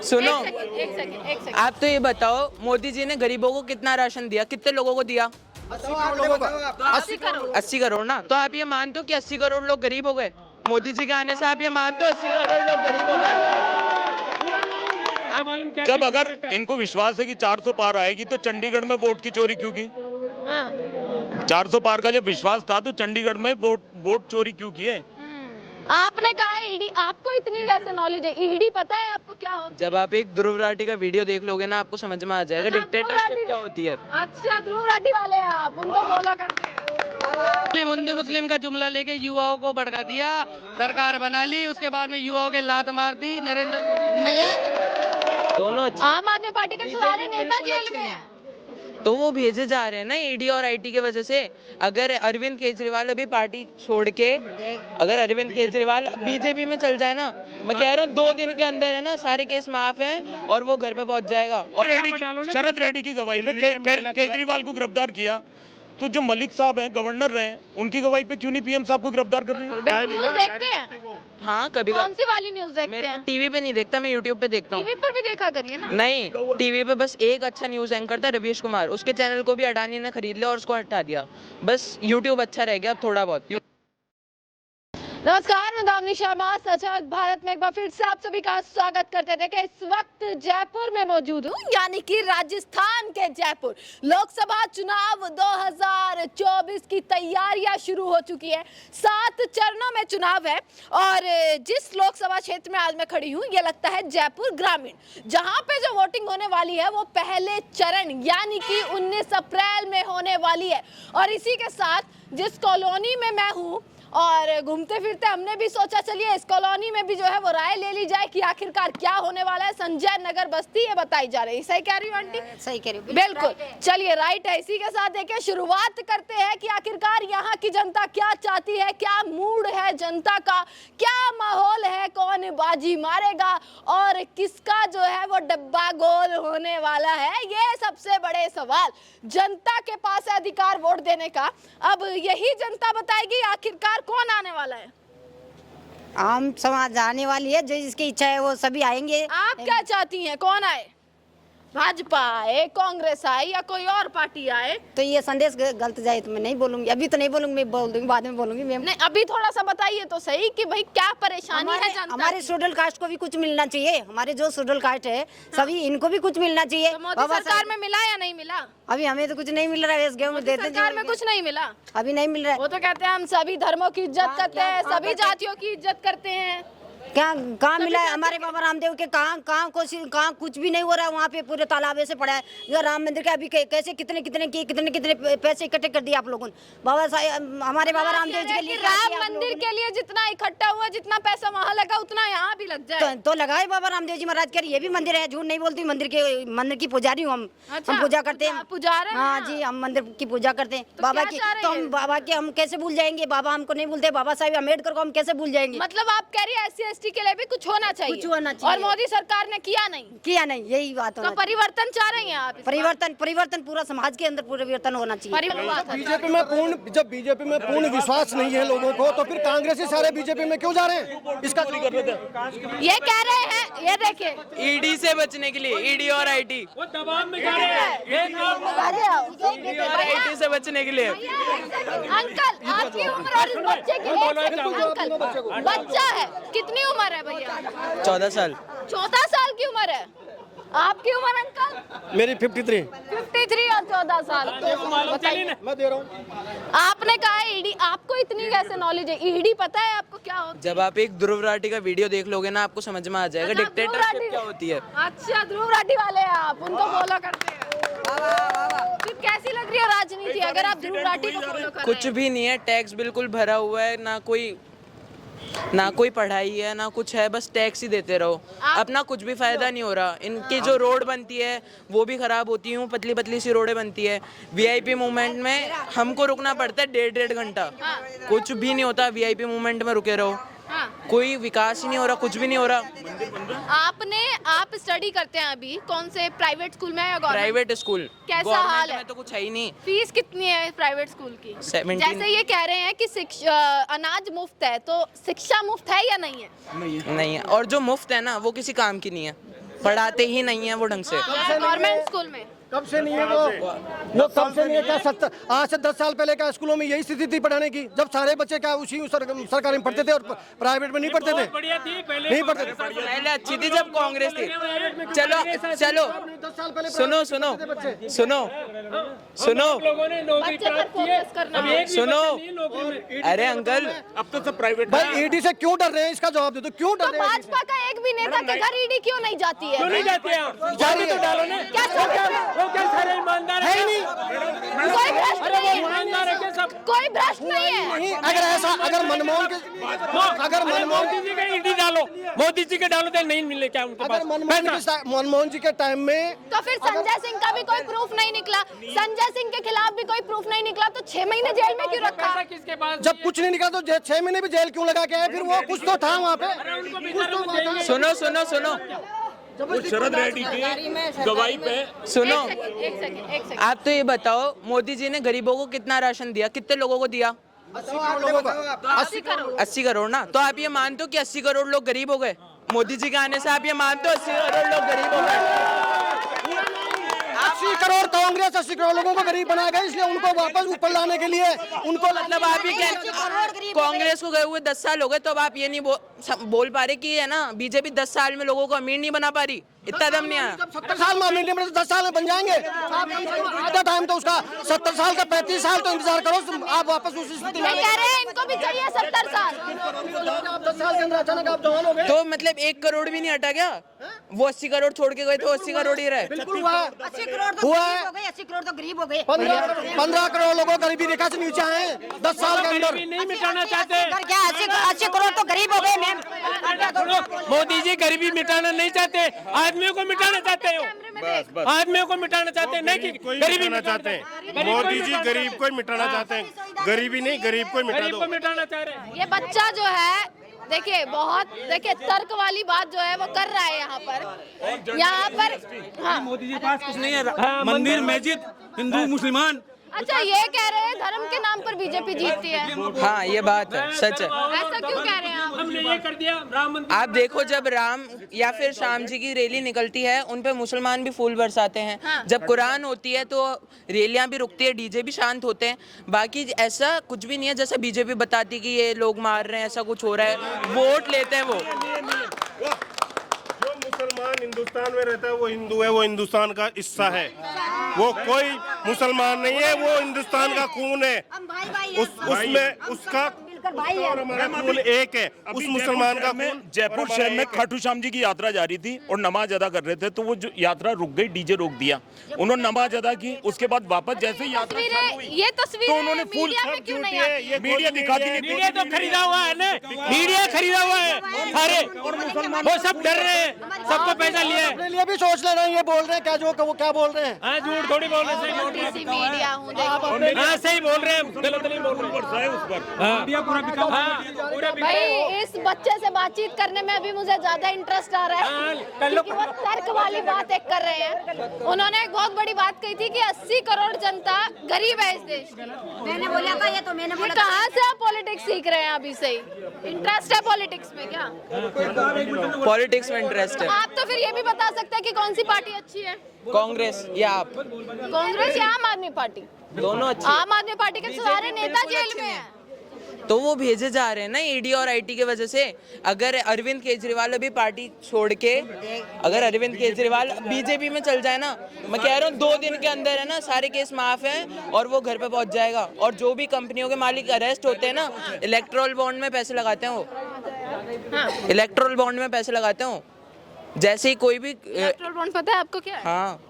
सुनो, एक सेकंड आप तो ये बताओ, मोदी जी ने गरीबों को कितना राशन दिया, कितने लोगों को दिया? 80 करोड़ ना। तो आप ये मानते हो कि 80 करोड़ लोग गरीब हो गए? मोदी जी के आने से आप ये मानते हो 80 करोड़ लोग गरीब हो गए? जब अगर इनको विश्वास है कि 400 पार आएगी तो चंडीगढ़ में वोट की चोरी क्यों की? 400 पार का जब विश्वास था तो चंडीगढ़ में वोट चोरी क्यों की है? आपने कहा ईडी, आपको इतनी कैसे नॉलेज है? ईडी पता है आपको क्या होता जब आप एक ध्रुव राठी का वीडियो देख लोगे ना, आपको समझ में आ जाएगा डिक्टेटरशिप क्या होती है। है? अच्छा, ध्रुव राठी वाले हैं आप, उनको बोला करते हैं। हिंदू मुस्लिम का जुमला लेके युवाओं को भड़का दिया, सरकार बना ली, उसके बाद में युवाओं के लात मार दी नरेंद्र मोदी ने। दोनों आम आदमी पार्टी के सारे नेता जेल में हैं। तो वो भेजे जा रहे हैं ना ईडी और आईटी की वजह से। अगर अरविंद केजरीवाल अभी पार्टी छोड़ के, अगर अरविंद केजरीवाल बीजेपी में चल जाए ना, मैं कह रहा हूँ 2 दिन के अंदर है ना सारे केस माफ हैं और वो घर पे पहुंच जाएगा। और शरद रेड्डी की गवाही पे केजरीवाल को गिरफ्तार किया, तो जो मलिक साहब हैं, गवर्नर रहे, उनकी गवाही पे क्यों नहीं पीएम साहब को गिरफ्तार कर रहे हैं? न्यूज़ देखते हैं? हाँ, कभी कौन सी वाली न्यूज़ देखते मैं हैं? टीवी पे नहीं देखता, मैं यूट्यूब पे देखता हूँ। टीवी पर भी देखा करिए ना। नहीं, टीवी पे बस एक अच्छा न्यूज एंकर था, रवीश कुमार, उसके चैनल को भी अडानी ने खरीद लिया और उसको हटा दिया। बस यूट्यूब अच्छा रह गया अब थोड़ा बहुत। नमस्कार, मैं दामिनी शर्मा सचल भारत में एक बार फिर से आप सभी का स्वागत करते थे कि इस वक्त जयपुर में मौजूद हूँ, यानी कि राजस्थान के जयपुर। लोकसभा चुनाव 2024 की तैयारियां शुरू हो चुकी है। 7 चरणों में चुनाव है और जिस लोकसभा क्षेत्र में आज मैं खड़ी हूँ, ये लगता है जयपुर ग्रामीण, जहाँ पे जो वोटिंग होने वाली है वो पहले चरण यानी कि 19 अप्रैल में होने वाली है। और इसी के साथ जिस कॉलोनी में मैं हूँ और घूमते फिरते हमने भी सोचा चलिए इस कॉलोनी में भी जो है वो राय ले ली जाए कि आखिरकार क्या होने वाला है। संजय नगर बस्ती ये बताई जा रही है, सही कह रही हूँ आंटी? सही कह रही हूँ, बिल्कुल। चलिए राइट है, इसी के साथ देखिए शुरुआत करते हैं कि आखिरकार यहाँ की जनता क्या चाहती है, क्या मूड है जनता का, क्या माहौल है, कौन बाजी मारेगा और किसका जो है वो डब्बा गोल होने वाला है, ये सबसे बड़े सवाल। जनता के पास है अधिकार वोट देने का, अब यही जनता बताएगी आखिरकार कौन आने वाला है। आम समाज आने वाली है, जो जिसकी इच्छा है वो सभी आएंगे। आप क्या चाहती हैं, कौन आए? भाजपा आए, कांग्रेस आए या कोई और पार्टी आए? तो ये संदेश गलत जाए तो मैं नहीं बोलूंगी, अभी तो नहीं बोलूंगी, मैं बोल दूंगी, बाद में बोलूंगी मैम। नहीं, अभी थोड़ा सा बताइए तो सही कि भाई क्या परेशानी है जनता हमारे शेड्यूल कास्ट को भी कुछ मिलना चाहिए, हमारे जो शेड्यूल कास्ट है सभी इनको भी कुछ मिलना चाहिए। तो मोदी सरकार में मिला या नहीं मिला? अभी हमें तो कुछ नहीं मिल रहा है, इस गेहूं में देते सरकार में कुछ नहीं मिला, अभी नहीं मिल रहा है। वो तो कहते हैं हम सभी धर्मों की इज्जत करते हैं, सभी जातियों की इज्जत करते हैं। क्या कहाँ मिला है? हमारे बाबा रामदेव के कहाँ कुछ भी नहीं हो रहा है। वहाँ पे पूरे तालाब ऐसे पड़ा है। जो राम मंदिर के अभी कैसे कितने पैसे इकट्ठे कर दिए आप लोगों ने? बाबा साहब, हमारे बाबा रामदेव जी के लिए राम मंदिर के लिए जितना इकट्ठा हुआ, जितना पैसा वहाँ लगा उतना यहाँ भी लग जाए तो लगाए बाबा रामदेव जी महाराज के। ये भी मंदिर है, झूठ नहीं बोलती, मंदिर की पुजारी हूँ हम। हम पूजा करते हैं, पुजारी। हाँ जी, हम मंदिर की पूजा करते हैं बाबा की। तो हम बाबा के हम कैसे भूल जाएंगे? बाबा हमको नहीं भूलते, बाबा साहब अम्बेडकर को हम कैसे भूल जाएंगे? मतलब आप कह रही है SC ST के लिए भी कुछ होना चाहिए, कुछ होना चाहिए। और मोदी सरकार ने किया नहीं, यही बात तो परिवर्तन चाह रही हैं आप? परिवर्तन पूरा समाज के अंदर परिवर्तन होना चाहिए। बीजेपी में पूर्ण विश्वास नहीं है लोगों को, तो फिर कांग्रेस ही सारे बीजेपी में क्यों जा रहे हैं? इसका कर रहे थे, ये कह रहे हैं, ये देखिए ईडी से बचने के लिए, ईडी और आईटी, ईडी और आईटी से बचने के लिए। अंकल आपकी उम्र और इस बच्चे की अंकल बच्चा है, कितनी उम्र है भैया? 14 साल। 14 साल की उम्र है आपकी उम्र अंकल? मेरी 53 और 14 साल। तो बताइए, मैं दे रहा हूँ। आपने कहा ईडी, आपको इतनी कैसे नॉलेज है? ईडी पता है आपको क्या होता है? जब आप एक ध्रुव राठी का वीडियो देख लोगे ना, आपको समझ में आ जाएगा डिक्टेटरशिप क्या होती है। अच्छा, ध्रुव राठी वाले हैं आप, उनको फॉलो करते हैं। फिर कैसी लग रही है राजनीति अगर आप ध्रुव राठी को फॉलो कर रहे हैं? कुछ भी नहीं है, टैक्स बिल्कुल भरा हुआ है, ना कोई पढ़ाई है ना कुछ है, बस टैक्स ही देते रहो, अपना कुछ भी फायदा नहीं हो रहा। इनकी जो रोड बनती है वो भी खराब होती है, पतली पतली सी रोडें बनती है। VIP मूवमेंट में हमको रुकना पड़ता है 1.5 घंटा, कुछ भी नहीं होता। VIP मूवमेंट में रुके रहो, कोई विकास ही नहीं हो रहा, कुछ भी नहीं हो रहा। आप स्टडी करते हैं अभी कौन से प्राइवेट स्कूल में या गवर्नमेंट? Private school. कैसा हाल है? तो कुछ है ही नहीं। फीस कितनी है प्राइवेट स्कूल की? 17। जैसे ये कह रहे हैं कि अनाज मुफ्त है, तो शिक्षा मुफ्त है या नहीं है? नहीं है, और जो मुफ्त है ना वो किसी काम की नहीं है। पढ़ाते ही नहीं है वो ढंग से। गवर्नमेंट स्कूल में कब से नहीं है वो कब से नहीं है क्या? 70 आज से 10 साल पहले क्या स्कूलों में यही स्थिति थी पढ़ाने की, जब सारे बच्चे क्या उसी सरकारी में पढ़ते थे और प्राइवेट में नहीं पढ़ते थे? नहीं पढ़ते थे। पहले अच्छी थी जब कांग्रेस थी। चलो चलो 10 साल पहले सुनो सुनो सुनो सुनो बच्चे पर फोकस करना है। सुनो, अरे अंकल अब तो सब प्राइवेट भाई ईडी से क्यों डर रहे हैं? इसका जवाब दे दो, क्यों तो डर रहे हैं? भाजपा का एक भी नेता के घर ईडी क्यों नहीं जाती है? क्यों नहीं जाते हैं? जाने तो डालो ना। क्या समझते? वो क्या सारे ईमानदार है ही नहीं। कोई भ्रष्ट नहीं है। ईमानदार है क्या सब? कोई भ्रष्ट नहीं है। नहीं, अगर ऐसा अगर मनमोहन मोदी जी का ईडी डालो, मोदी जी के डालो तो नहीं मिले क्या उनके पास? मनमोहन जी के टाइम में तो फिर संजय सिंह का भी कोई प्रूफ नहीं निकला, संजय सिंह के खिलाफ भी कोई प्रूफ नहीं निकला, तो 6 महीने जेल में क्यों रखा? पैसा किसके पास? जब कुछ नहीं निकला तो 6 महीने भी जेल क्यों लगा के आए? फिर वो कुछ तो था वहाँ पे, कुछ तो वहाँ था। सुनो सुनो सुनो शरद रेड्डी की गवाही पे सुनो, एक सेकंड आप तो ये बताओ मोदी जी ने गरीबों को कितना राशन दिया, कितने लोगों को दिया? 80 करोड़। 80 करोड़ ना। तो आप ये मानते हो कि 80 करोड़ लोग गरीब हो गए मोदी जी के आने से? आप ये मानते हो 80 करोड़ लोग गरीब हो गए? 80 करोड़ कांग्रेस 80 करोड़ लोगों को गरीब बना गए, इसलिए उनको वापस ऊपर लाने के लिए उनको मतलब आप ये कांग्रेस को गए हुए 10 साल हो गए, तो अब आप ये नहीं बोल पा रहे कि है ना बीजेपी 10 साल में लोगों को अमीर नहीं बना पा रही? इतना दम नहीं आया। 70 साल में अमीर में 10 साल में बन जाएंगे। आधा टाइम तो उसका 70 साल का 35 साल तो इंतजार करो, आप वापस उसी स्थिति में। ये कह रहे हैं इनको भी चाहिए 70 साल। 10 साल के अंदर अचानक आप जवान हो गए। तो मतलब 1 करोड़ भी नहीं हटा क्या? वो 80 करोड़ छोड़ के गए तो 80 करोड़ ही रहे। बिल्कुल हुआ है। 80 करोड़ तो हुआ गरीब है। हो गए, 80 करोड़ तो गरीब हो गए। 15 करोड़ लोगों गरीबी रेखा से नीचे आए 10 साल के अंदर। नहीं मिटाना चाहते। क्या 80 करोड़ तो गरीब हो गए मैम? मोदी जी गरीबी मिटाना नहीं चाहते, आदमियों को मिटाना चाहते हो। आदमियों को मिटाना चाहते हैं, नहीं कि गरीबी मिटाना चाहते हैं। मोदी जी गरीब को ही मिटाना चाहते हैं, गरीबी नहीं, गरीब को ही मिटा गरीब दो। को मिटाना चाह रहे हैं। ये बच्चा जो है देखिए बहुत तर्क वाली बात जो है वो कर रहा है यहाँ पर हाँ। मोदी जी पास कुछ नहीं है, मंदिर मस्जिद हिंदू मुसलमान। अच्छा ये कह रहे हैं धर्म के नाम पर बीजेपी जीतती है। हाँ ये बात है, सच है। ऐसा क्यों कह रहे हैं आप? हमने ये कर दिया राम मंदिर। आप देखो जब राम या फिर श्याम जी की रैली निकलती है उन पे मुसलमान भी फूल बरसाते हैं। हाँ। जब कुरान होती है तो रैलियां भी रुकती है, डीजे भी शांत होते हैं। बाकी ऐसा कुछ भी नहीं है जैसा बीजेपी बताती कि ये लोग मार रहे हैं, ऐसा कुछ हो रहा है। वोट लेते हैं वो। जो मुसलमान हिंदुस्तान में रहता है वो हिंदू है, वो हिंदुस्तान का हिस्सा है। वो कोई मुसलमान नहीं है, वो हिंदुस्तान का खून है। उसमें उसका और हमारा खून एक है। उस मुसलमान का खून जयपुर शहर में खाटू श्याम जी की यात्रा जा रही थी और नमाज अदा कर रहे थे, तो वो जो यात्रा रुक गई, डीजे रोक दिया। उन्होंने नमाज अदा की, उसके बाद वापस जैसे ही यात्रा चालू हुई ये तस्वीरें तो उन्होंने फूल मीडिया में क्यों नहीं आती? ये मीडिया दिखाती नहीं। मीडिया तो खरीदा हुआ है ना, मीडिया खरीदा हुआ है सारे, वो सब डर रहे हैं, सबको पैसा लिया है। अपने लिए भी सोच ले रहे हैं, ये बोल रहे हैं क्या जो वो क्या बोल रहे हैं। हाँ झूठ थोड़ी बोल रहे हैं, सही बोल रहे किसी मीडिया हूँ देखो हैं। हाँ सही बोल रहे हैं, गलत नहीं बोल रहे हैं। उस पर भाई इस बच्चे से बातचीत करने में अभी मुझे ज्यादा इंटरेस्ट आ रहा है क्योंकि वो तर्क वाली बात एक कर रहे हैं। उन्होंने एक बहुत बड़ी बात कही थी कि 80 करोड़ जनता गरीब है इस देश की। मैंने बोला था ये तो मैंने बोला था। कहाँ से आप पॉलिटिक्स सीख रहे हैं अभी से ही? इंटरेस्ट है पॉलिटिक्स में क्या? पॉलिटिक्स में इंटरेस्ट है। आप तो फिर ये भी बता सकते हैं कि कौन सी पार्टी अच्छी है, कांग्रेस या आप? कांग्रेस या आम आदमी पार्टी? दोनों अच्छे। आम आदमी पार्टी के सारे नेता जेल में हैं। तो वो भेजे जा रहे हैं ना ईडी और आईटी की वजह से। अगर अरविंद केजरीवाल अभी पार्टी छोड़ के, अगर अरविंद केजरीवाल बीजेपी में चल जाए ना, मैं कह रहा हूँ 2 दिन के अंदर है ना सारे केस माफ हैं और वो घर पे पहुंच जाएगा। और जो भी कंपनियों के मालिक अरेस्ट होते हैं ना, इलेक्ट्रोल बॉन्ड में पैसे लगाते हैं वो। इलेक्ट्रोल बॉन्ड में पैसे लगाते हैं वो। जैसे ही कोई भी इलेक्ट्रोल बॉन्ड पता है आपको क्या है? हाँ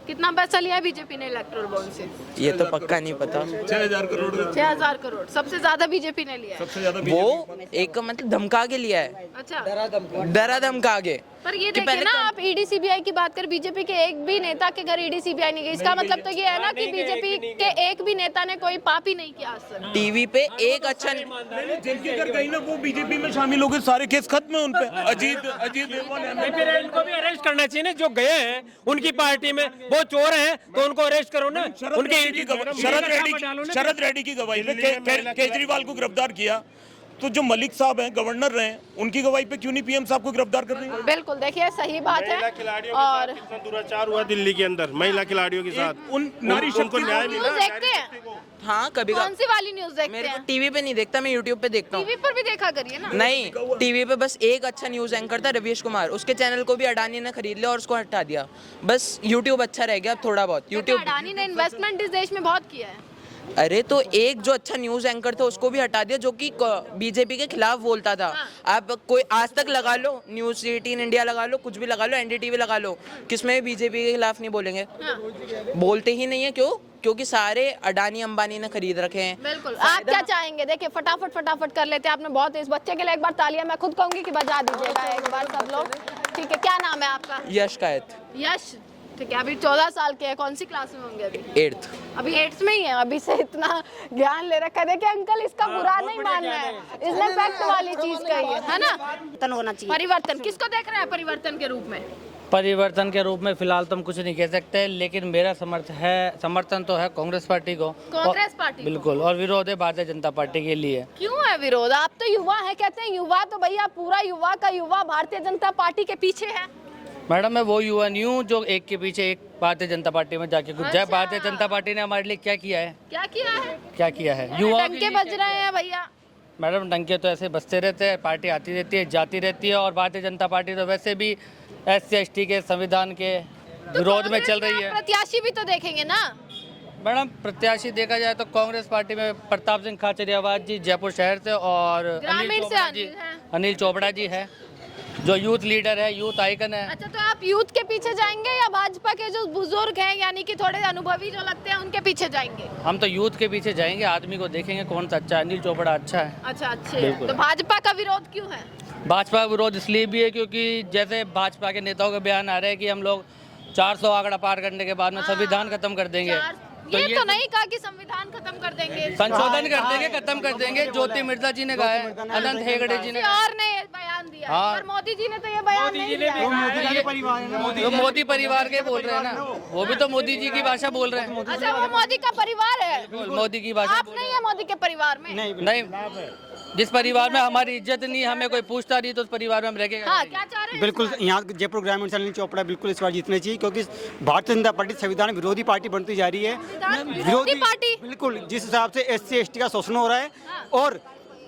कितना पैसा लिया है बीजेपी ने इलेक्ट्रोल बॉन्ड से? ये तो पक्का नहीं पता। 6000 करोड़ 6000 करोड़ सबसे ज्यादा बीजेपी ने लिया है। सबसे ज्यादा वो एक मतलब धमका के लिया है, अच्छा डरा धमका के। पर ये देखिए ना, आप ईडी सीबीआई की बात करें, बीजेपी के एक भी नेता के घर ईडी सीबीआई नहीं गई। इसका मतलब तो ये है ना कि बीजेपी के एक भी नेता ने कोई पाप ही नहीं किया आज तक। टीवी पे एक अच्छा जिनके घर गई ना वो बीजेपी में शामिल हो गए, सारे केस खत्म है उन पे। अजीत नहीं, फिर इनको भी अरेस्ट करना चाहिए ना, जो गए हैं उनकी पार्टी में, वो चोर हैं तो उनको अरेस्ट करो ना। उनके शरद रेड्डी की गवाही पे केजरीवाल को गिरफ्तार किया तो जो मलिक साहब हैं, गवर्नर रहे हैं, उनकी गवाही पे क्यों नहीं पीएम साहब को गिरफ्तार कर रही है? बिल्कुल, देखिए सही बात महिला है। खिलाड़ियों के और साथ कितना दुराचार हुआ दिल्ली के अंदर महिला खिलाड़ियों के साथ, उन नारी उनको शक्ति न्याय न्यूज़ मिला। देखते हैं? हाँ कभी कौन सी वाली न्यूज़ देखते मेरे को हैं? टीवी पे नहीं देखता, मैं यूट्यूब पे देखता हूँ। टीवी पर भी देखा करिए ना। नहीं, टीवी पे बस एक अच्छा न्यूज़ एंकर था, रवीश कुमार, उसके चैनल को भी अडानी ने खरीद लिया और उसको हटा दिया। बस यूट्यूब अच्छा रह गया अब थोड़ा बहुत। यूट्यूब अडानी ने इन्वेस्टमेंट इस देश में बहुत किया है। अरे तो एक जो अच्छा न्यूज़ एंकर था उसको भी हटा दिया, जो कि बीजेपी के खिलाफ बोलता था। आप कोई आज तक लगा लो, न्यूज़ 18 इंडिया लगा लो, कुछ भी लगा लो, एनडीटीवी लगा लो, किसमें भी बीजेपी के खिलाफ नहीं बोलेंगे। बोलते ही नहीं है। क्यों? क्योंकि सारे अडानी अंबानी ने खरीद रखे हैं। बिल्कुल। आप क्या चाहेंगे? देखिए फटाफट कर लेते हैं। आपने बहुत इस बच्चे के लिए एक बार तालियां मैं खुद कहूंगी कि बजा दीजिएगा एक बार सब लोग। ठीक है, क्या नाम है आपका? यश कायत, यश। ठीक है, अभी 14 साल के हैं। कौन सी क्लास में होंगे अभी? 8th। अभी 8th में ही है। अभी से इतना ज्ञान ले रखा है। देखिए अंकल, इसका बुरा नहीं मानना है, इसने फैक्ट वाली चीज कही है ना। परिवर्तन होना चाहिए। परिवर्तन किसको देख रहे हैं परिवर्तन के रूप में? परिवर्तन के रूप में फिलहाल तो हम कुछ नहीं कह सकते, लेकिन मेरा समर्थन तो है कांग्रेस पार्टी को। कांग्रेस पार्टी को? बिल्कुल, और विरोध है भारतीय जनता पार्टी के लिए। क्यों है विरोध? आप तो युवा है, कहते हैं युवा तो भैया पूरा युवा का युवा भारतीय जनता पार्टी के पीछे है। मैडम मैं वो युवा नहीं हूँ जो एक के पीछे एक भारतीय जनता पार्टी में जाके कुछ जाए। अच्छा। भारतीय जनता पार्टी ने हमारे लिए क्या किया है? क्या किया है? क्या किया है? युवाओं के डंके लिए बज रहे हैं भैया। मैडम डंके तो ऐसे बजते रहते हैं, पार्टी आती रहती है जाती रहती है, और भारतीय जनता पार्टी तो वैसे भी SC/ST के संविधान के विरोध में चल रही है। प्रत्याशी भी तो देखेंगे ना। मैडम प्रत्याशी देखा जाए तो कांग्रेस पार्टी में प्रताप सिंह खाचरियावास जी जयपुर शहर से, और ग्रामीण से अनिल चोपड़ा जी है जो यूथ लीडर है, यूथ आइकन है। अच्छा, तो आप यूथ के पीछे जाएंगे या भाजपा के जो बुजुर्ग हैं यानी कि थोड़े अनुभवी जो लगते हैं उनके पीछे जाएंगे? हम तो यूथ के पीछे जाएंगे, आदमी को देखेंगे कौन सा अच्छा है। अनिल चोपड़ा अच्छा है। अच्छा, अच्छे। तो भाजपा का विरोध क्यों है? भाजपा का विरोध इसलिए भी है क्योंकि जैसे भाजपा के नेताओं का बयान आ रहा है कि हम लोग 400 आंकड़ा पार करने के बाद में संविधान खत्म कर देंगे। ये तो नहीं कहा कि संविधान खत्म कर देंगे, संशोधन कर देंगे, खत्म कर देंगे। ज्योति मिर्जा जी ने कहा है, अनंत हेगड़े जी ने और ने ये बयान दिया। हाँ। पर मोदी जी ने तो ये बयान नहीं दिया। तो मोदी परिवार के बोल रहे हैं ना, वो भी तो मोदी जी की भाषा बोल रहे हैं। अच्छा, वो मोदी का परिवार है? मोदी की भाषा आप नहीं है मोदी के परिवार में? नहीं, जिस परिवार में हमारी इज्जत नहीं, हमें कोई पूछता नहीं, तो उस परिवार में हम रह हाँ, क्या चाह रहे हैं? बिल्कुल, यहाँ जयपुर ग्रामीण से अनिल चोपड़ा बिल्कुल इस बार जीतने चाहिए, क्योंकि भारतीय जनता पार्टी संविधान विरोधी पार्टी बनती जा रही है। विरोधी पार्टी? बिल्कुल, जिस हिसाब से SC/ST का शोषण हो रहा है, और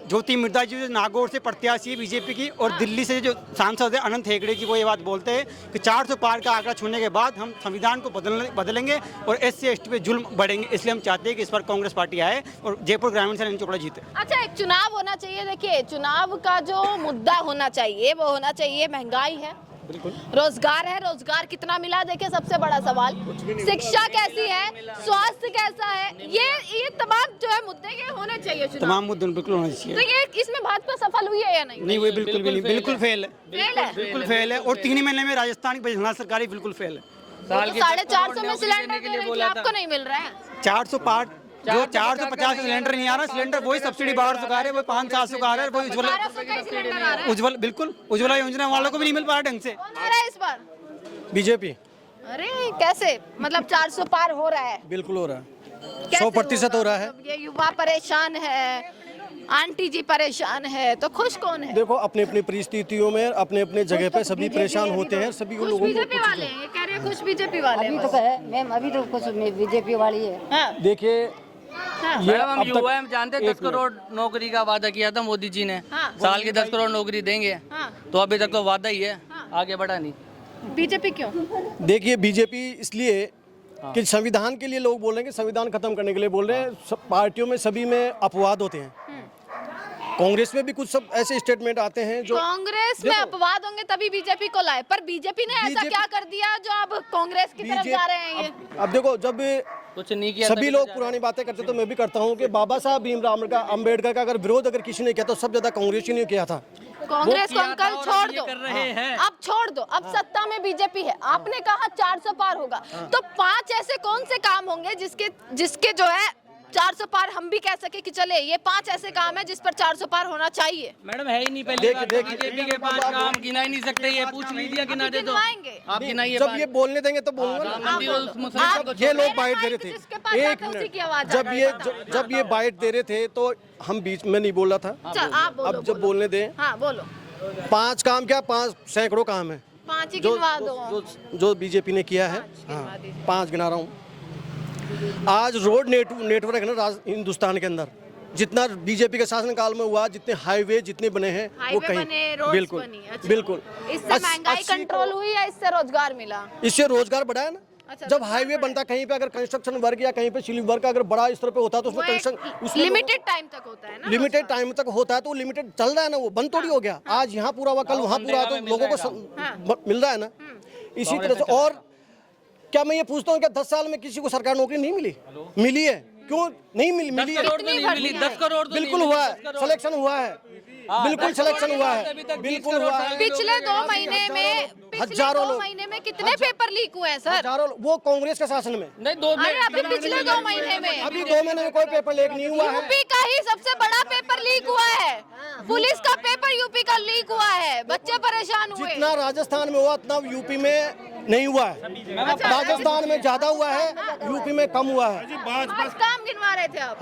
ज्योति मिर्जा जी जो नागौर से प्रत्याशी है बीजेपी की, और दिल्ली से जो सांसद है अनंत हेगड़े जी, वो ये बात बोलते हैं कि 400 पार का आंकड़ा छूने के बाद हम संविधान को बदलेंगे और SC/ST पे जुल्म बढ़ेंगे। इसलिए हम चाहते हैं कि इस बार कांग्रेस पार्टी आए और जयपुर ग्रामीण से अनिल चोपड़ा जीते। अच्छा, एक चुनाव होना चाहिए। देखिए चुनाव का जो मुद्दा होना चाहिए वो होना चाहिए महंगाई है, रोजगार है। रोजगार कितना मिला देखिए सबसे बड़ा सवाल। शिक्षा कैसी है, स्वास्थ्य कैसा है, ये तमाम जो है मुद्दे ये होने चाहिए चुनाव। तमाम मुद्दे बिल्कुल होने चाहिए। तो ये इसमें भाजपा सफल हुई है या नहीं? नहीं, वो बिल्कुल भी नहीं, बिल्कुल फेल है, फेल है, बिल्कुल फेल है। और 3 महीने में राजस्थान की सरकारी बिल्कुल फेल है। साल के 450 में सिलेंडर दे रहे थे, आपको नहीं मिल रहा है? 400 पार जो 450 सिलेंडर नहीं आ रहा, सिलेंडर वही सब्सिडी 1200 का आ रहा है, वही 500-700 का आ रहा है, वही उज्ज्वला बिल्कुल उज्ज्वला योजना वालों को भी नहीं मिल पा रहा ढंग से। कौन आ रहा है इस बार? बीजेपी। अरे कैसे, मतलब 400 पार हो रहा है? बिल्कुल हो रहा है, कैसे 100% हो रहा है। ये युवा परेशान है, आंटी जी परेशान है, तो खुश कौन है? देखो अपनी अपनी परिस्थितियों में अपने अपने जगह पे सभी परेशान होते हैं, सभी को खुश लोगों बीजेपी को वाले हैं, ये कह रहे हैं खुश बीजेपी वाले हैं अभी तो है मैम, अभी तो कुछ बीजेपी वाली है। हाँ, देखिए हाँ। मैडम हम युवा हम जानते हैं 10 करोड़ नौकरी का वादा किया था मोदी जी ने। हाँ। साल की 10 करोड़ नौकरी देंगे, हाँ। तो अभी तक तो वादा ही है, हाँ। आगे बढ़ा नहीं। बीजेपी क्यों? देखिए बीजेपी इसलिए कि संविधान के लिए लोग बोल रहे हैं कि संविधान खत्म करने के लिए बोल रहे हैं। सब पार्टियों में सभी में अपवाद होते हैं, कांग्रेस में भी कुछ सब ऐसे स्टेटमेंट आते हैं जो कांग्रेस में अपवाद होंगे तभी बीजेपी को लाए, पर बीजेपी ने ऐसा क्या कर दिया जो अब कांग्रेस की तरफ जा रहे हैं? ये अब देखो जब कुछ नहीं किया, सभी लोग पुरानी बातें करते तो मैं भी करता हूँ कि बाबा साहब भीमराव अम्बेडकर का अगर विरोध अगर किसी ने किया तो सब ज्यादा कांग्रेस ही ने किया था। कांग्रेस को अंकल छोड़ दो, अब छोड़ दो, अब सत्ता में बीजेपी है। आपने कहा 400 पार होगा, तो 5 ऐसे कौन से काम होंगे जिसके जो है 400 पार हम भी कह सके कि चले ये 5 ऐसे काम है जिस पर 400 पार होना चाहिए। मैडम है ही नहीं पहली बात, बीजेपी के 5 काम गिना ही नहीं सकते, ये पूछ लीजिए गिना दे तो गिनवाएंगे। आप गिनाइए। जब ये बोलने देंगे तो बोलूंगा ना। ये लोग बाइट दे रहे थे, एक मिनट, जब ये बाइट दे रहे थे तो हम बीच में नहीं बोल रहा था। आप बोलो, अब जब बोलने दें, हाँ बोलो। 5 काम क्या, 5 सैकड़ों काम है 5 ही जो गिनवा दो। जो बीजेपी ने किया है। हाँ, 5 गिना रहा हूँ। आज रोड नेटवर्क है ना हिंदुस्तान के अंदर, जितना बीजेपी के शासनकाल में हुआ, जितने हाईवे जितने बने हैं वो कहीं बिल्कुल बिल्कुल। इससे महंगाई कंट्रोल हुई या इससे रोजगार मिला? इससे रोजगार बढ़ा है ना। जब हाईवे बनता, कहीं पे अगर कंस्ट्रक्शन वर्क या कहीं पे सिविल वर्क अगर बड़ा स्तर पे होता तो उसमें कंस्ट्रक्शन लिमिटेड टाइम तक होता है ना, लिमिटेड टाइम तक होता है तो लिमिटेड चल रहा है ना, वो बंद थोड़ी हो गया। आज यहाँ पूरा हुआ, कल वहाँ पूरा, तो लोगों को मिल रहा है ना। इसी तरह से और क्या मैं ये पूछता हूँ, क्या 10 साल में किसी को सरकारी नौकरी नहीं मिली? मिली है, क्यों नहीं मिली? मिली है, 10 करोड़ बिल्कुल हुआ है, सिलेक्शन हुआ है, बिल्कुल सिलेक्शन हुआ है, बिल्कुल हुआ है। पिछले 2 महीने में हजारों लोग, महीने में कितने पेपर लीक हुए हैं सर? हजारों, वो कांग्रेस के शासन में नहीं, 2 अभी पिछले 2 महीने में, अभी 2 महीने में कोई पेपर लीक नहीं हुआ है। यूपी का ही सबसे बड़ा पेपर लीक हुआ है, पुलिस का पेपर यूपी का लीक हुआ है, बच्चे परेशान हुए। जितना राजस्थान में हुआ उतना यूपी में नहीं हुआ है। राजस्थान में ज्यादा हुआ है, यूपी में कम हुआ है। 5 काम गिनवा रहे थे आप?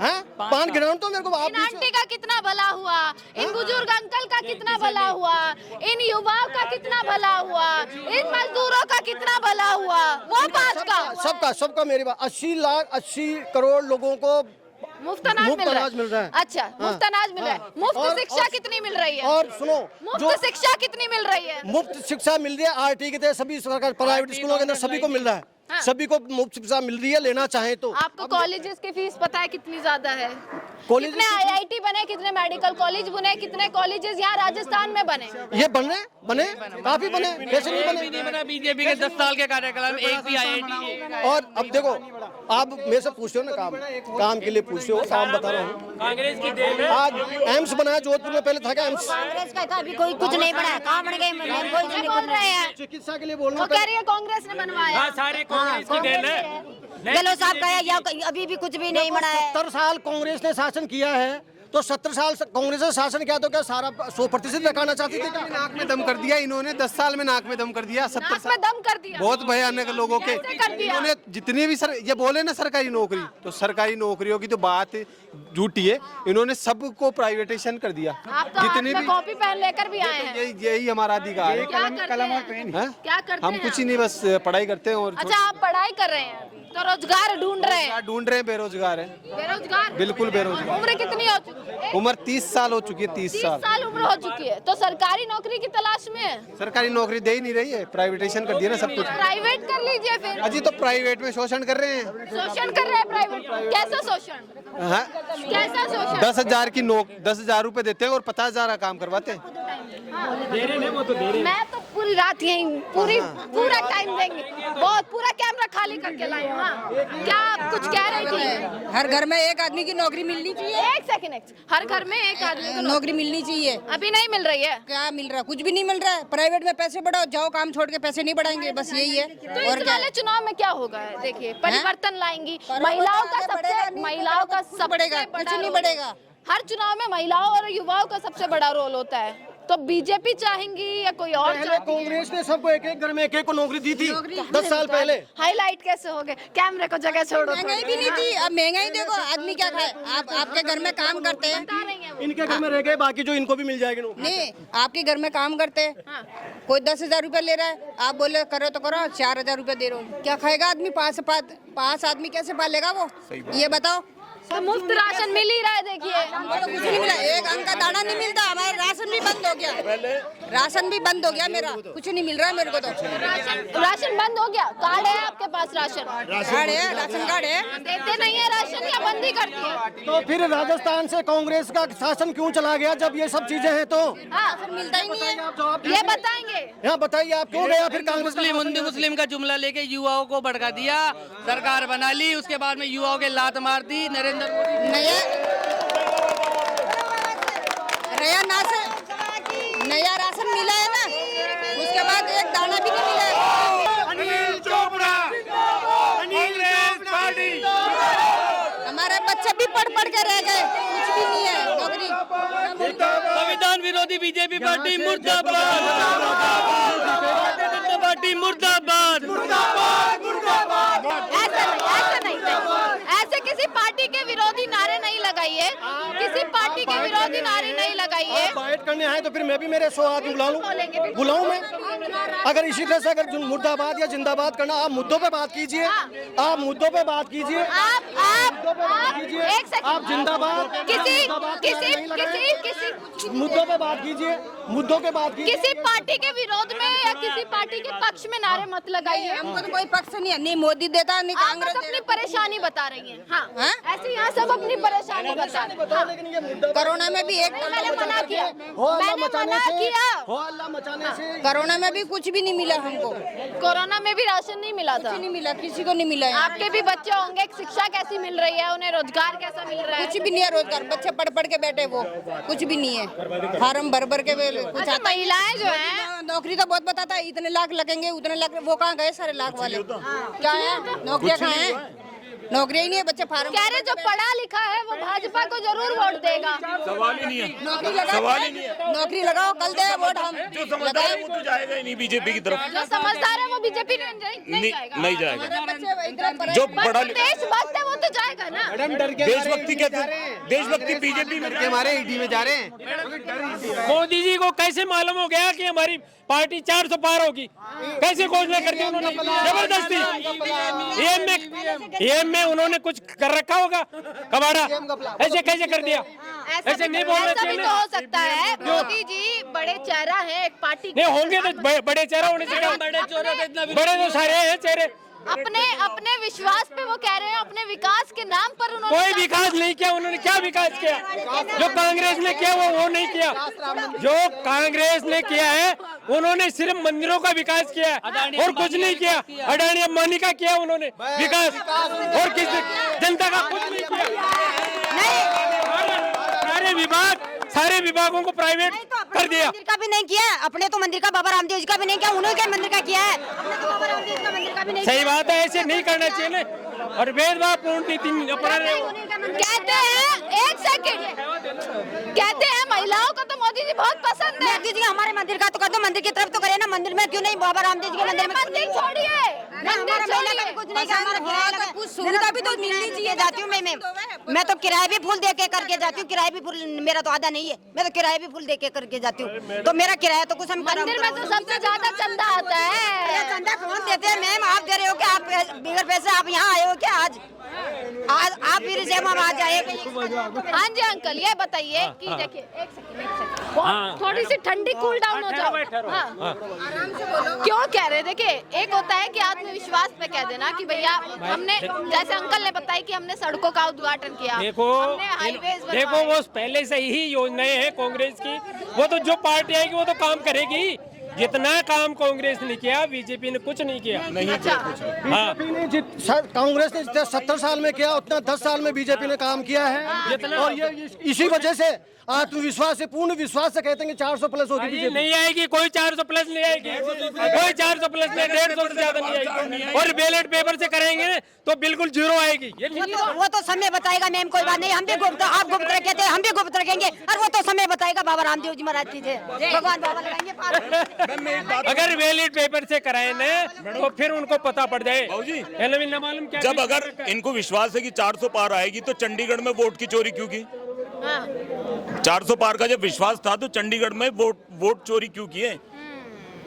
5 गिनाऊं तो मेरे को आप इन आंटी का कितना भला हुआ, इन बुजुर्ग अंकल का कितना भला हुआ, इन युवाओं का कितना भला हुआ, इन मजदूरों का कितना भला हुआ, वो 5 का सबका मेरी बात, 80 करोड़ लोगों को मुफ्त अनाज मिल रहा है। अच्छा, मुफ्त अनाज मिल रहा है। मुफ्त शिक्षा कितनी मिल रही है? और सुनो, मुफ्त शिक्षा कितनी मिल रही है? मुफ्त शिक्षा मिल रही है आरटी के तहत सभी सरकार प्राइवेट स्कूलों के अंदर सभी को मिल रहा है। सभी को मुफ्त शिक्षा मिल रही है, लेना चाहे तो। आपको कॉलेजेस की फीस पता है कितनी ज्यादा है? कॉलेज कितने आईआईटी बने, कितने मेडिकल कॉलेज बने, कितने कॉलेजेस यहाँ राजस्थान में बने? ये बने काफी बने, कैसे नहीं बने? बीजेपी के 10 साल के कार्यकाल में एक भी आईआईटी। और अब देखो, आप मेरे से पूछते हो ना काम के लिए पूछते हो, काम बता रहा हूँ। कांग्रेस की देन है। आज एम्स बना है जोधपुर में, पहले था क्या एम्स? कांग्रेस का था, अभी कोई कुछ नहीं बना है। कहाँ बन गए? कोई बोल रहे हैं चिकित्सा के लिए बोल रहा वो हूँ। कह रही है कांग्रेस ने बनवाया। हाँ, सारे कांग्रेस की देन है। गहलोत साहब का अभी भी कुछ भी नहीं बना है। 70 साल कांग्रेस ने शासन किया है, तो 70 साल कांग्रेस ने शासन किया तो क्या सारा 100% दिखाना चाहती थी? नाक में दम कर दिया इन्होंने, 10 साल में नाक में दम कर दिया। 70 नाक में दम कर दिया, बहुत भयानक लोगों के। कैसे कर दिया? इन्होंने जितनी भी ये बोले ना सरकारी नौकरी, तो सरकारी नौकरियों की तो बात झूठी है। इन्होंने सबको प्राइवेटाइजेशन कर दिया। आप तो जितनी भी कॉपी पेन लेकर भी आए हैं। यही हमारा अधिकार है। क्या करते हम हैं कुछ ही नहीं, बस पढ़ाई करते हैं। और अच्छा, आप पढ़ाई कर रहे हैं तो रोजगार ढूंढ रहे हैं? बेरोजगार है, बेरोजगार, बिल्कुल बेरोजगार। उम्र कितनी हो चुकी है? उम्र 30 साल हो चुकी है। 30 साल उम्र हो चुकी है, तो सरकारी नौकरी की तलाश में है। सरकारी नौकरी दे ही नहीं रही है, प्राइवेटाइजेशन कर दिया ना सब कुछ। प्राइवेट कर लीजिए फिर। अजी तो प्राइवेट में शोषण कर रहे हैं। शोषण कर रहे हैं प्राइवेट? कैसा शोषण? कैसा शोषण? 10,000 रुपए देते हैं और 50,000 का काम करवाते हैं। मैं तो पूरी रात यही पूरा टाइम देंगे, बहुत पूरा कैमरा खाली करके लाई हूँ। हाँ, क्या आप कुछ कह रही थी? हर घर में एक आदमी की नौकरी मिलनी चाहिए। एक सेकंड, हर घर में एक आदमी को नौकरी मिलनी चाहिए। अभी नहीं मिल रही है। क्या मिल रहा है? कुछ भी नहीं मिल रहा है। प्राइवेट में पैसे बढ़ाओ, जाओ काम छोड़ के पैसे नहीं बढ़ाएंगे, बस यही है। तो इस वाले चुनाव में क्या होगा? देखिए, परिवर्तन लाएंगी, महिलाओं का सबसे बढ़ेगा, कुछ नहीं बढ़ेगा। हर चुनाव में महिलाओं और युवाओं का सबसे बड़ा रोल होता है। तो बीजेपी चाहेंगी या कोई और? कांग्रेस ने सबको एक घर में एक को नौकरी दी थी 10 साल पहले। हाईलाइट कैसे हो गए? कैमरे को जगह छोड़ो। महंगाई भी नहीं थी, अब महंगाई देखो, आदमी क्या खाए। आप आपके घर में काम करते हैं, इनके घर में रह गए, बाकी जो इनको भी मिल जाएगी नहीं, आपके घर में काम करते हैं, कोई 10,000 रुपए ले रहा है, आप बोले करो तो करो, 4,000 रुपए दे रहे हो, क्या खाएगा आदमी? 5 आदमी कैसे पालेगा वो? ये बताओ। तो मुफ्त राशन मिल ही रहा है। देखिए, कुछ नहीं मिला, एक अंक का दाना नहीं मिलता। हमारा राशन भी बंद हो गया, राशन भी बंद हो गया मेरा, कुछ नहीं मिल रहा है मेरे को। तो राशन बंद हो गया? कार्ड है आपके पास? राशन कार्ड है, राशन कार्ड है। देते नहीं है राशन या बंद ही करती है? तो फिर राजस्थान से कांग्रेस का शासन क्यों चला गया जब ये सब चीजें हैं? तो मिलता ही नहीं है, ये बताएंगे। यहाँ बताइए, आप क्यों गया फिर कांग्रेस? हिंदू मुस्लिम का जुमला लेके युवाओं को भड़का दिया, सरकार बना ली, उसके बाद में युवाओं के लात मार दी नरेंद्र मोदी। नया राशन मिला है ना, उसके बाद एक दाना भी नहीं मिला है। अनिल चोपड़ा, कांग्रेस पार्टी। हमारे बच्चे भी पढ़ के रह गए, कुछ भी नहीं है नौकरी। संविधान विरोधी बीजेपी पार्टी मुर्दाबाद, भारतीय जनता पार्टी मुर्दाबाद। ऐसा नहीं, ऐसे किसी पार्टी के विरोधी नारे नहीं लगाइए, किसी पार्टी के विरोधी नारे नहीं लगाइए। आप बाइट करने आए तो फिर मैं भी मेरे 100 आदमी बुलाऊं मैं? अगर इसी तरह से अगर मुर्दाबाद या जिंदाबाद करना, आप मुद्दों पे बात कीजिए, आप मुद्दों पे बात कीजिए, आप एक सेकंड, आप जिंदाबाद किसी मुद्दों पे बात कीजिए, मुद्दों पे बात कीजिए। किसी पार्टी के विरोध में या किसी पार्टी के पक्ष में नारे मत लगाइए। हमको तो कोई पक्ष नहीं है, नहीं मोदी देता नहीं आप कांग्रेस बस अपनी परेशानी बता रही हैं। हाँ, ऐसे यहाँ सब अपनी परेशानी बता रहे हैं। कोरोना में भी एक मैंने मना किया, हल्ला मचाने से कोरोना में भी कुछ भी नहीं मिला हमको, कोरोना में भी राशन नहीं मिला था, नहीं मिला, किसी को नहीं मिला है। आपके भी बच्चे होंगे, शिक्षा कैसी मिल रही है, उन्हें रोजगार कैसा मिल रहा है? कुछ भी नहीं है रोजगार, बच्चे पढ़ पढ़ के बैठे, वो कुछ भी नहीं है, फार्म भर भर के कुछ अच्छा, आता महिलाएं जो हैं, नौकरी तो बहुत बताता है, इतने लाख लगेंगे उतने लाख, वो कहाँ गए सारे लाख वाले? क्या है नौकरियाँ कहाँ है? नौकरी ही नहीं है, बच्चे फार्म कह रहे जो पढ़ा लिखा है वो भाजपा को जरूर वोट देगा। सवाल ही नहीं है, नौकरी लगाओ, नौकरी लगाओ, कल दे वोट हम जो समझदार है वो तो जाएगा ही नहीं बीजेपी की तरफ, जो समझदार है वो बीजेपी नहीं जाएगा। नहीं जाएगा। बच्चे जो बट बड़ा देशभक्त है वो तो जाएगा ना। देशभक्ति कहते हैं, देशभक्ति बीजेपी में हमारे ईडी में जा रहे हैं। मोदी जी को कैसे मालूम हो गया कि हमारी पार्टी 400 पार होगी? कैसे घोषणा कर दी उन्होंने जबरदस्ती? एम में उन्होंने कुछ कर रखा होगा कबाड़ा, ऐसे कैसे कर दिया? ऐसे नहीं बोलना ऐसा भी चाहिए। तो हो सकता है, मोदी जी बड़े चेहरा है एक पार्टी के, नहीं होंगे तो बड़े चेहरा होने चाहिए, बड़े तो सारे हैं चेहरे। अपने विश्वास पे वो कह रहे हैं, अपने विकास के नाम पर उन्होंने कोई विकास नहीं किया उन्होंने। क्या विकास किया? जो कांग्रेस ने किया वो नहीं किया। जो कांग्रेस ने किया है उन्होंने सिर्फ मंदिरों का विकास किया है और कुछ नहीं किया। अडानी अंबानी का किया उन्होंने विकास, और किस जनता का कुछ नहीं किया। सारे विभागों को प्राइवेट कर दिया। मंदिर का भी नहीं किया, अपने तो मंदिर का बाबा रामदेव जी का भी नहीं किया, उन्होंने के मंदिर का किया है, अपने तो बाबा रामदेव जी का मंदिर का भी नहीं। सही बात है, ऐसे नहीं करना चाहिए ना, और भेदभाव पूर्ण नीति अपना रहे हो। कहते हैं, एक सेकंड, कहते हैं महिलाओं को तो मोदी जी बहुत पसंद है। मोदी जी हमारे मंदिर का तो कर दो, मंदिर की तरफ तो करे ना, मंदिर में क्यों नहीं? बाबा रामदेव जी के मंदिर में मंदिर छोड़िए, हमारा महिला का कुछ नहीं, हमारा कुछ सुविधा भी तो मिलनी चाहिए। जाती हूँ मैं तो किराया भी फुल दे के करके जाती हूँ, किराया भी फुल, मेरा तो आधा नहीं है, मैं तो किराया भी फुल दे के करके जाती हूँ, तो मेरा किराया तो कुछ हम मंदिर में तो सबसे ज्यादा चंदा आता है। चंदा कौन देते हैं मैम? आप दे रहे हो क्या? आप बिगर पैसे आप यहाँ आए हो क्या? आज आप फिर से हम आ जाए। हाँ जी अंकल, ये बताइए कि देखिए, एक सेकंड, थोड़ी सी ठंडी कूल डाउन हो जाओ। हाँ, क्यों कह रहे? देखिए, एक होता है कि आत्मविश्वास पे कह देना कि भैया हमने, जैसे अंकल ने बताया कि हमने सड़कों का उद्घाटन किया, हमने हाईवेज बनवाए। देखो वो पहले से ही योजनाएं हैं कांग्रेस की, वो तो जो पार्टी आएगी वो तो काम करेगी। जितना काम कांग्रेस ने किया बीजेपी ने कुछ नहीं किया। नहीं अच्छा, हाँ, कांग्रेस ने जितना 70 साल में किया उतना 10 साल में बीजेपी ने काम किया है, और ये इसी वजह से आत्मविश्वास से, पूर्ण विश्वास से कहते हैं कि 400 प्लस होगी बीजेपी। नहीं आएगी, कोई 400 प्लस नहीं आएगी, कोई 400 प्लस नहीं, 150 से ज्यादा नहीं आएगी। और बैलेट पेपर से करेंगे तो बिल्कुल जीरो आएगी। वो तो समय बताएगा मैम, कोई बात नहीं, हम भी गुप्त, आप गुप्त रखे थे, हम भी गुप्त रखेंगे, और वो तो समय बताएगा। बाबा रामदेव जी महाराज की जय, भगवान बाबा लगाएंगे। अगर बैलेट पेपर से कराए ना तो फिर उनको पता पड़ जाए। न मालूम क्या, जब अगर इनको विश्वास है कि 400 पार आएगी तो चंडीगढ़ में वोट की चोरी क्यों की? 400 पार का जब विश्वास था तो चंडीगढ़ में वोट चोरी क्यों किए?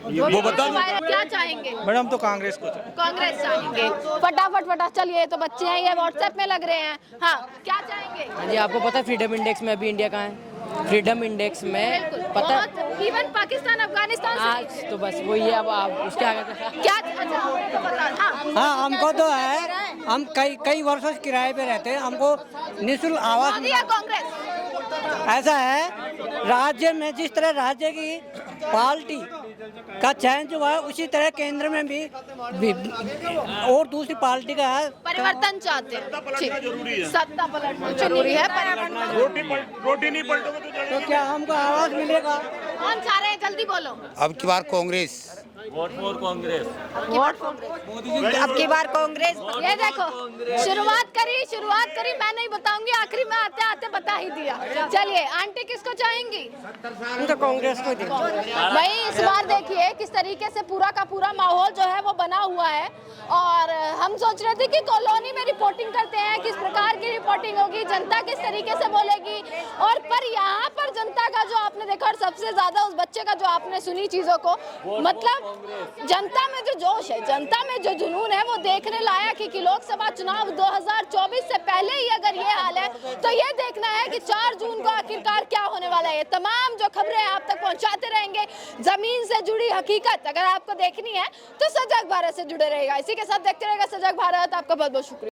वो बता दो। क्या चाहेंगे? मैडम तो कांग्रेस को कांग्रेस चाहेंगे। फटाफट चलिए, तो बच्चे हैं ये व्हाट्सएप में लग रहे हैं। हाँ, क्या चाहेंगे? हाँ जी, आपको पता है फ्रीडम इंडेक्स में अभी इंडिया कहाँ है? फ्रीडम इंडेक्स में पता है, इवन पाकिस्तान अफगानिस्तान से आज तो बस वही है। अब आप उसके आगे क्या? अच्छा, बता। हाँ, हमको तो है, हम कई वर्षों से किराए पे रहते हैं, हमको निःशुल्क आवास मोदी या कांग्रेस? ऐसा है, राज्य में जिस तरह राज्य की पार्टी का चयन जो है उसी तरह केंद्र में भी और दूसरी पार्टी का है। परिवर्तन चाहते हैं, जरूरी है, सत्ता पलटना जरूरी है। रोटी नहीं पलटोगे तो क्या हमको आवाज मिलेगा? कौन चाह रहे हैं जल्दी बोलो। अब की बार कांग्रेस। अब की बार कांग्रेस। ये देखो शुरुआत करी मैं नहीं बताऊंगी, आखिरी में आते आते बता ही दिया। चलिए आंटी किसको चाहेंगी? तो कांग्रेस को दे। भाई इस बार देखिए किस तरीके से पूरा का पूरा माहौल जो है वो बना हुआ है, और हम सोच रहे थे कि कॉलोनी में रिपोर्टिंग करते हैं, किस प्रकार की रिपोर्टिंग होगी, जनता किस तरीके से बोलेगी, और पर यहाँ पर जनता का जो आपने देखा, और सबसे ज्यादा उस बच्चे का जो आपने सुनी चीजों को, मतलब जनता में जो जोश है, जनता में जो जुनून है, वो देखने लायक है कि लोकसभा चुनाव 2024 से पहले ही अगर ये हाल है तो ये देखना है कि 4 जून को आखिरकार क्या होने वाला है। तमाम जो खबरें आप तक पहुंचाते रहेंगे, जमीन से जुड़ी हकीकत अगर आपको देखनी है तो सजग भारत से जुड़े रहेगा। इसी के साथ देखते रहेगा सजग भारत। आपका बहुत बहुत शुक्रिया।